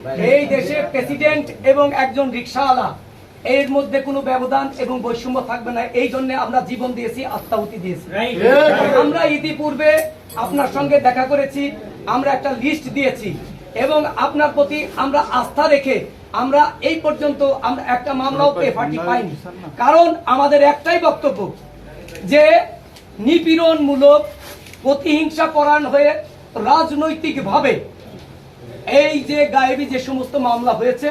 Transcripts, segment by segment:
এই দেশে প্রেসিডেন্ট এবং একজন রিকশাওয়ালা এর মধ্যে কোনো ব্যবধান এবং বৈষম্য থাকবে না, এই জন্য আমরা জীবন দিয়েছি, আত্মাহুতি দিয়েছি। আমরা ইতিপূর্বে আপনার সঙ্গে দেখা করেছি, আমরা একটা লিস্ট দিয়েছি এবং আপনার প্রতি আমরা আস্থা রেখে আমরা এই পর্যন্ত আমরা একটা মামলাও ফাটি পাইনি। কারণ আমাদের একটাই বক্তব্য যে নিপীড়নমূলক প্রতিহিংসা পরায়ণ হয়ে রাজনৈতিকভাবে এই যে গায়েবী যে সমস্ত মামলা হয়েছে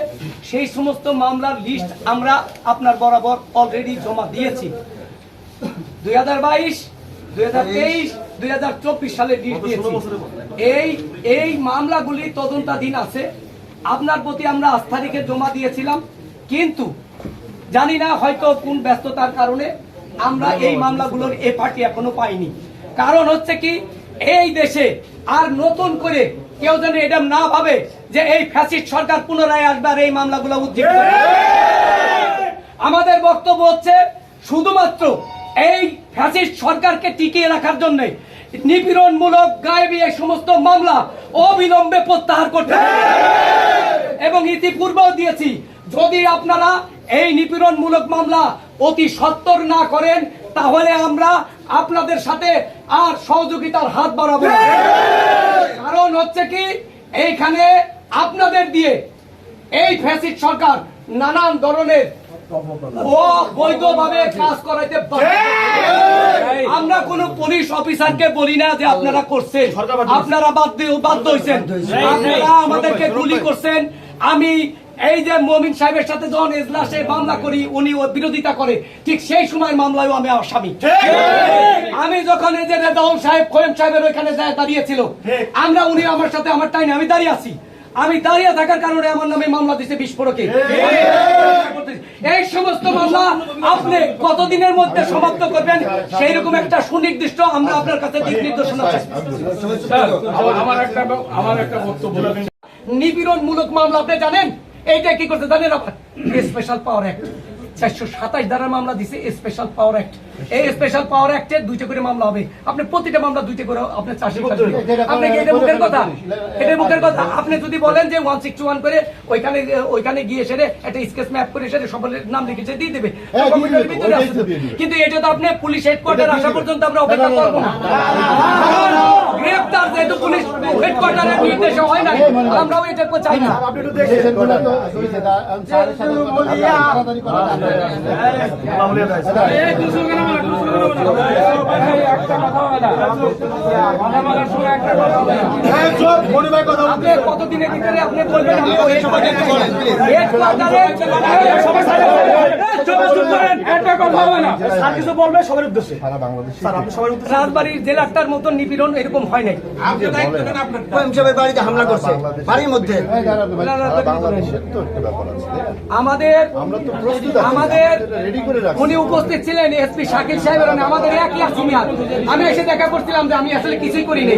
সেই সমস্ত মামলার লিস্ট আমরা আপনার বরাবর অলরেডি জমা দিয়েছি। 2022, 2023, 2024 সালের লিস্ট দিয়েছি। এই মামলাগুলি তদন্তাধীন আছে। আপনার প্রতি আমরা আস্থা রেখে জমা দিয়েছিলাম, কিন্তু জানি না হয়তো কোন ব্যস্ততার কারণে আমরা এই মামলাগুলোর এ পার্টি এখনো পাইনি। কারণ হচ্ছে কি, এই দেশে আর নতুন করে কেউ যেন এটা না ভাবে যে এই ফ্যাসিস্ট সরকার পুনরায় আসবে আর এই মামলাগুলো উজ্জীবিত করবে। আমাদের বক্তব্য হচ্ছে শুধুমাত্র এই ফ্যাসিস্ট সরকারকে টিকিয়ে রাখার জন্য নিপীড়নমূলক গায়েবী এই সমস্ত মামলা অবিলম্বে প্রত্যাহার করতে হবে। এবং ইতিপূর্বেও দিয়েছি, যদি আপনারা এই নিপীড়নমূলক মামলা অতি সত্বর না করেন তাহলে আমরা আপনাদের সাথে আর সহযোগিতার হাত বাড়াবো। কারণ হচ্ছে কি, এইখানে আপনাদের দিয়ে এই ফ্যাসিস্ট সরকার নানান ধরনের অবৈধভাবে কাজ করাইতে পারে। আমরা কোন পুলিশ অফিসারকে বলি না যে আপনারা করছেন, আপনারা বাধ্য হয়েছেন, আপনারা আমাদেরকে গুলি করছেন। আমি এই যে মমিন সাহেবের সাথে যখন এজলাসে মামলা করি, উনি বিরোধিতা করে, ঠিক সেই সময় মামলায় আমি আসামি। আমি যখন এই যে রেজাউল সাহেব খোয়েম সাহেবের ওইখানে যায় দাঁড়িয়েছিল, আমরা উনি আমার সাথে আমার টাইনে আমি দাঁড়িয়ে আছি, আমি দাঁড়িয়ে থাকার কারণে আমার নামে মামলা দিচ্ছে বিস্ফোরকে। এই সমস্ত মামলা আপনি কতদিনের মধ্যে সমাপ্ত করবেন সেই রকম একটা সুনির্দিষ্ট আমরা আপনার কাছে দিক নির্দেশনা চাই। আমার একটা বক্তব্য, নিপীড়নমূলক মামলা আপনি জানেন এইটা কি করতে জানেন? স্পেশাল পাওয়ার অ্যাক্ট 427 ধারার মামলা দিছে স্পেশাল পাওয়ার অ্যাক্ট। এই স্পেশাল পাওয়ার অ্যাক্টে 2টা করে মামলা হবে। আপনি প্রতিটা মামলা 2টা করে আপনি চাষি আপনি এটা মুখের কথা, এটা মুখের কথা। আপনি যদি বলেন যে 161 করে ওইখানে গিয়ে সেরে একটা স্কেচ ম্যাপ করে সেরে সবার নাম লিখে দিয়ে দেবে, কিন্তু এটা তো আপনি পুলিশ হেডকোয়ার্টার আসা পর্যন্ত আমরা অপেক্ষা করব না। গ্রেফতার যেহেতু পুলিশ হেডকোয়ার্টারের নির্দেশে হয় না, আমরাও এটা চাই না। কতদিনের ভিতরে আপনি বলবেন রাজবাড়ির জেলাটার মতন নিপীড়ন এরকম হয় নাই। বাড়িতে হামলা করছে বাড়ির মধ্যে। আমাদের উনি উপস্থিত ছিলেন এসপি শাকিল সাহেবের, আমাদের একই আসিমিয়ার। আমি এসে দেখা করছিলাম যে আমি আসলে কিছুই করিনি।